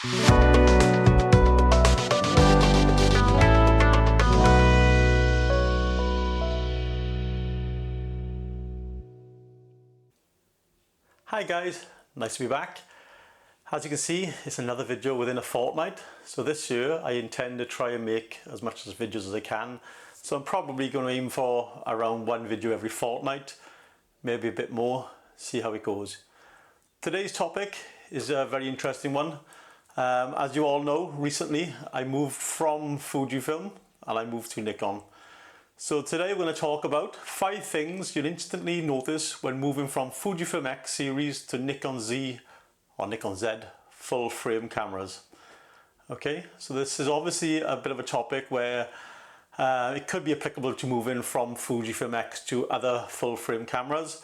Hi guys, nice to be back. As you can see, it's another video within a fortnight. So this year I intend to try and make as much videos as I can. So I'm probably going to aim for around one video every fortnight, maybe a bit more, see how it goes. Today's topic is a very interesting one. As you all know, recently I moved from Fujifilm and I moved to Nikon. So today we're going to talk about 5 things you'll instantly notice when moving from Fujifilm X series to Nikon Z or Nikon Z full frame cameras. Okay, so this is obviously a bit of a topic where it could be applicable to moving from Fujifilm X to other full frame cameras,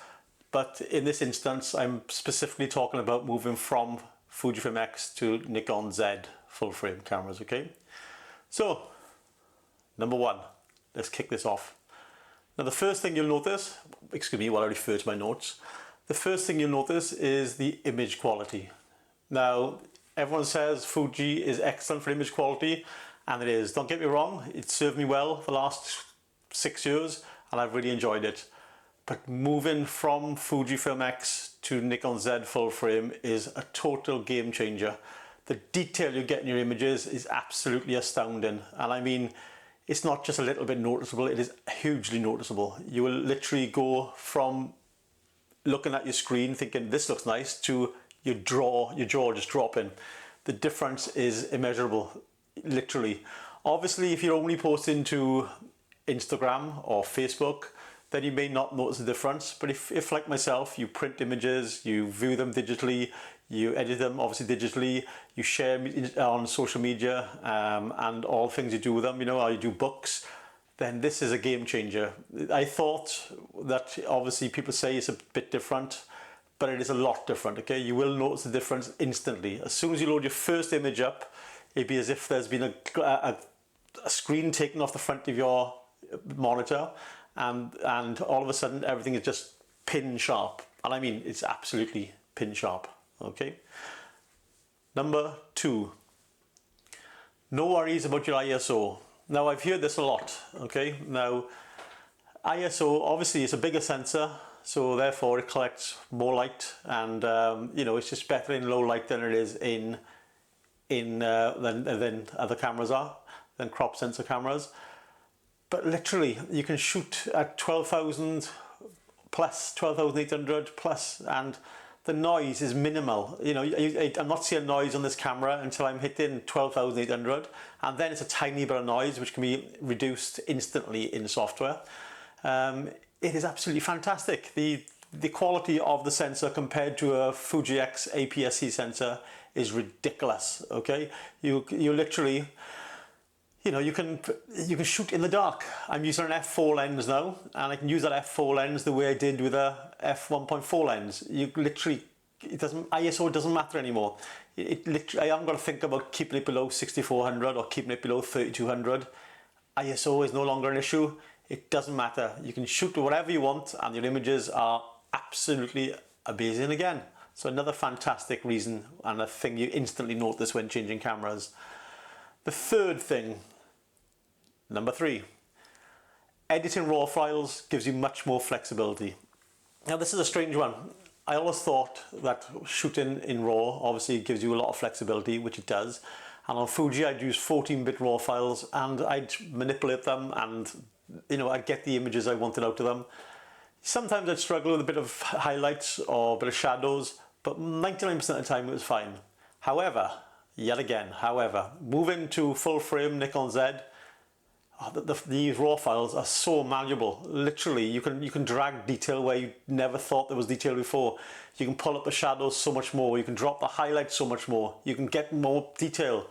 but in this instance I'm specifically talking about moving from Fujifilm X to Nikon Z full frame cameras. Okay, so number 1. Let's kick this off. Now the first thing you'll notice, excuse me while I refer to my notes, the first thing you'll notice is the image quality. Now everyone says Fuji is excellent for image quality, and it is. Don't get me wrong, it's served me well for the last 6 years and I've really enjoyed it. But moving from Fujifilm X to Nikon Z full frame is a total game changer. The detail you get in your images is absolutely astounding, and I mean, it's not just a little bit noticeable, it is hugely noticeable. You will literally go from looking at your screen thinking this looks nice to your jaw just dropping. The difference is immeasurable, literally. Obviously if you're only posting to Instagram or Facebook, then you may not notice the difference. But if like myself, you print images, you view them digitally, you edit them obviously digitally, you share on social media, and all things you do with them, you know, or you do books, then this is a game changer. I thought that obviously people say it's a bit different, but it is a lot different. Okay, you will notice the difference instantly. As soon as you load your first image up, it'd be as if there's been a screen taken off the front of your monitor, and all of a sudden everything is just pin sharp, and I mean it's absolutely pin sharp. Okay. Number 2, no worries about your ISO. Now I've heard this a lot. Okay, now ISO obviously is a bigger sensor, so therefore it collects more light, and you know, it's just better in low light than it is in than other cameras are, than crop sensor cameras. But literally you can shoot at 12,000 plus, 12,800 plus, and the noise is minimal. You know, I'm not seeing noise on this camera until I'm hitting 12,800, and then it's a tiny bit of noise which can be reduced instantly in software. It is absolutely fantastic. The quality of the sensor compared to a Fuji X APS-C sensor is ridiculous. Okay, you literally, you know, you can shoot in the dark. I'm using an f4 lens now, and I can use that f4 lens the way I did with a f1.4 lens. You literally, ISO doesn't matter anymore. It literally, I haven't got to think about keeping it below 6400 or keeping it below 3200. ISO is no longer an issue. It doesn't matter. You can shoot whatever you want, and your images are absolutely amazing again. So another fantastic reason, and a thing you instantly notice when changing cameras. The third thing, number 3, editing RAW files gives you much more flexibility. Now this is a strange one. I always thought that shooting in RAW obviously gives you a lot of flexibility, which it does. And on Fuji I'd use 14-bit RAW files, and I'd manipulate them, and you know, I'd get the images I wanted out of them. Sometimes I'd struggle with a bit of highlights or a bit of shadows, but 99% of the time it was fine. However, moving to full frame Nikon Z, these RAW files are so malleable. Literally, you can drag detail where you never thought there was detail before. You can pull up the shadows so much more. You can drop the highlights so much more. You can get more detail.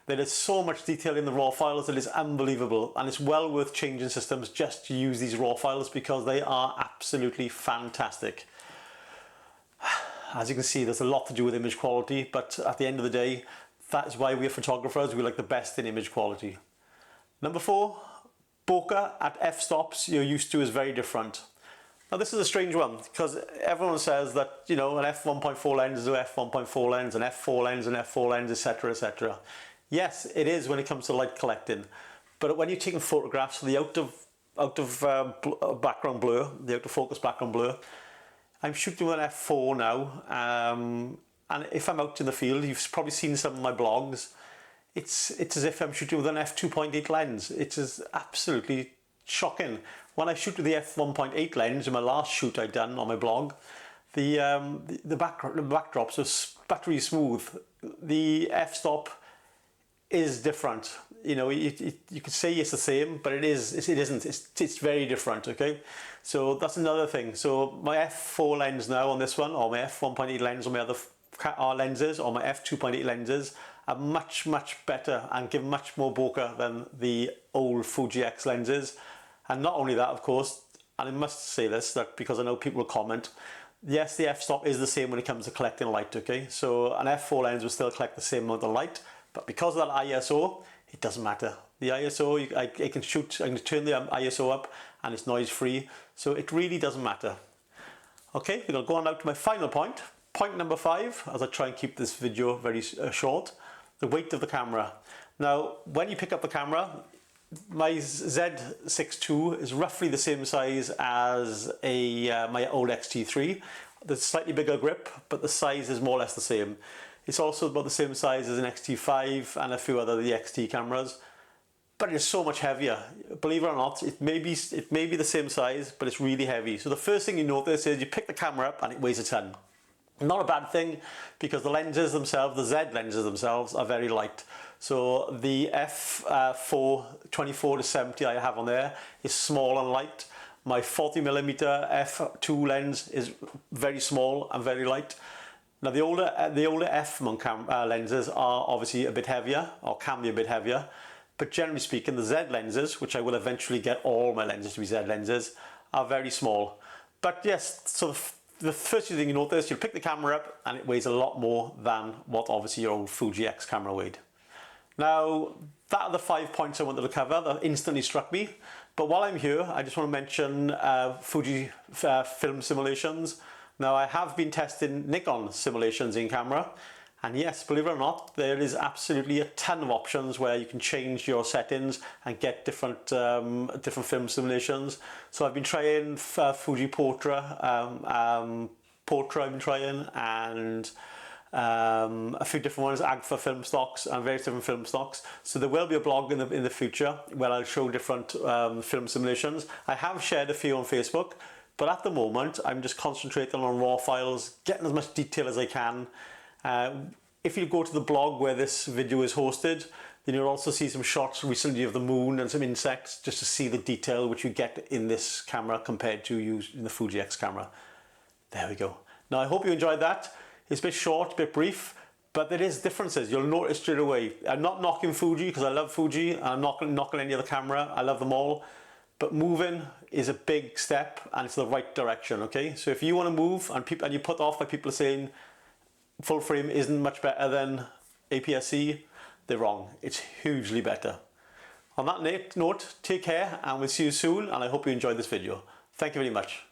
There is so much detail in the RAW files that is unbelievable, and it's well worth changing systems just to use these RAW files because they are absolutely fantastic. As you can see, there's a lot to do with image quality, but at the end of the day, that is why we are photographers. We like the best in image quality. Number 4, bokeh at f-stops you're used to is very different. Now this is a strange one because everyone says that, you know, an f1.4 lens is an f1.4 lens, an f4 lens, an f4 lens, etc, etc. Yes, it is when it comes to light collecting, but when you're taking photographs, the out of background blur, the out of focus background blur, I'm shooting with an f4 now, and if I'm out in the field, you've probably seen some of my blogs, it's as if I'm shooting with an f2.8 lens. It is absolutely shocking. When I shoot with the f1.8 lens in my last shoot I done on my blog, the backdrops are buttery smooth. The f-stop is different. You know, you could say it's the same, but it isn't. It's very different. Okay, so that's another thing. So my f4 lens now on this one, or my f1.8 lens on my other lenses, or my f2.8 lenses, are much better and give much more bokeh than the old Fuji X lenses. And not only that, of course, and I must say this, that because I know people will comment, yes, the f-stop is the same when it comes to collecting light, okay? So an f4 lens will still collect the same amount of light, but because of that ISO, it doesn't matter. The ISO, I can turn the ISO up and it's noise free, so it really doesn't matter. Okay, we're going to go on now to my final point. Point number 5, as I try and keep this video very short, the weight of the camera. Now, when you pick up the camera, my Z6 II is roughly the same size as my old X-T3. There's slightly bigger grip, but the size is more or less the same. It's also about the same size as an X-T5 and a few other the XT cameras, but it's so much heavier. Believe it or not, it may be the same size, but it's really heavy. So the first thing you notice is you pick the camera up and it weighs a ton. Not a bad thing, because the lenses themselves, the Z lenses themselves, are very light. So the f4 24-70 I have on there is small and light. My 40mm f2 lens is very small and very light. Now the older f-mount lenses are obviously a bit heavier, or can be a bit heavier, but generally speaking the Z lenses, which I will eventually get all my lenses to be Z lenses, are very small. But yes, so the first thing you notice, you'll pick the camera up and it weighs a lot more than what obviously your old Fuji X camera weighed. Now, that are the 5 points I wanted to cover that instantly struck me. But while I'm here, I just want to mention Fujifilm simulations. Now, I have been testing Nikon simulations in camera. And yes, believe it or not, there is absolutely a ton of options where you can change your settings and get different film simulations. So I've been trying Fuji Portra, I've been trying, and a few different ones, Agfa film stocks and various different film stocks. So there will be a blog in the future where I'll show different film simulations. I have shared a few on Facebook, but at the moment I'm just concentrating on raw files, getting as much detail as I can. If you go to the blog where this video is hosted, then you'll also see some shots recently of the moon and some insects, just to see the detail which you get in this camera compared to using the Fuji X camera. There we go. Now I hope you enjoyed that. It's a bit short, a bit brief, but there is differences. You'll notice straight away. I'm not knocking Fuji because I love Fuji, and I'm not knocking any other camera. I love them all. But moving is a big step and it's the right direction, okay? So if you want to move and you put off by people saying full frame isn't much better than APS-C, they're wrong. It's hugely better. On that note, take care and we'll see you soon, and I hope you enjoyed this video. Thank you very much.